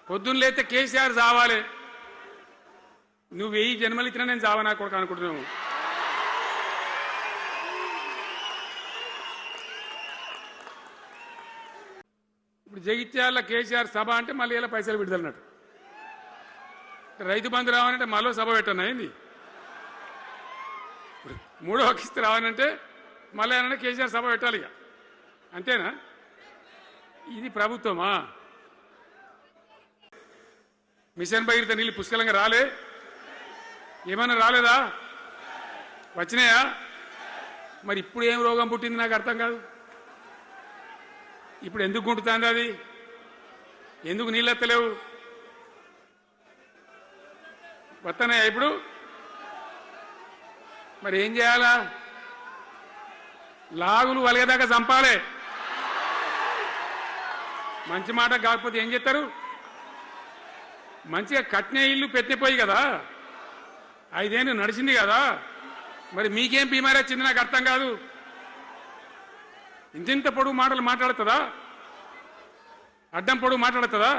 పొద్దున్న లేతే కేసీఆర్ చావాలి, నువ్వు 1000 జన్మలు ఇచ్చినా నేను చావనా కొడుకు అనుకుంటున్నావు. ఇప్పుడు జగిత్యాల కేసీఆర్ సభ అంటే మళ్ళీ ఇలా పైసలు విడుదలన్నట్టు, రైతు బంధు రావాలంటే మళ్ళీ సభ పెట్టను అయింది, మూడో కిస్తీ రావాలంటే మళ్ళీ ఏమన్నా కేసీఆర్ సభ పెట్టాలి. ఇక అంతేనా? ఇది ప్రభుత్వమా? మిషన్ భగీరథ నీళ్ళు పుష్కలంగా రాలే? ఏమన్నా రాలేదా? వచ్చినాయా? మరి ఇప్పుడు ఏం రోగం పుట్టింది నాకు అర్థం కాదు. ఇప్పుడు ఎందుకు గుంటుతుంది అది? ఎందుకు నీళ్ళు ఎత్తలేవు? వస్తున్నాయా ఇప్పుడు? మరి ఏం చేయాలా? లాగులు వలిగేదాకా చంపాలే. మంచి మాట కాకపోతే ఏం చేస్తారు? మంచిగా కట్నే ఇల్లు పెట్టిపోయి కదా, 5 ఏళ్ళు నడిచింది కదా, మరి మీకేం బీమారీ వచ్చింది నాకు అర్థం కాదు. ఇంత పొడుగు మాటలు మాట్లాడుతుందా? అడ్డం పొడుగు మాట్లాడుతుందా?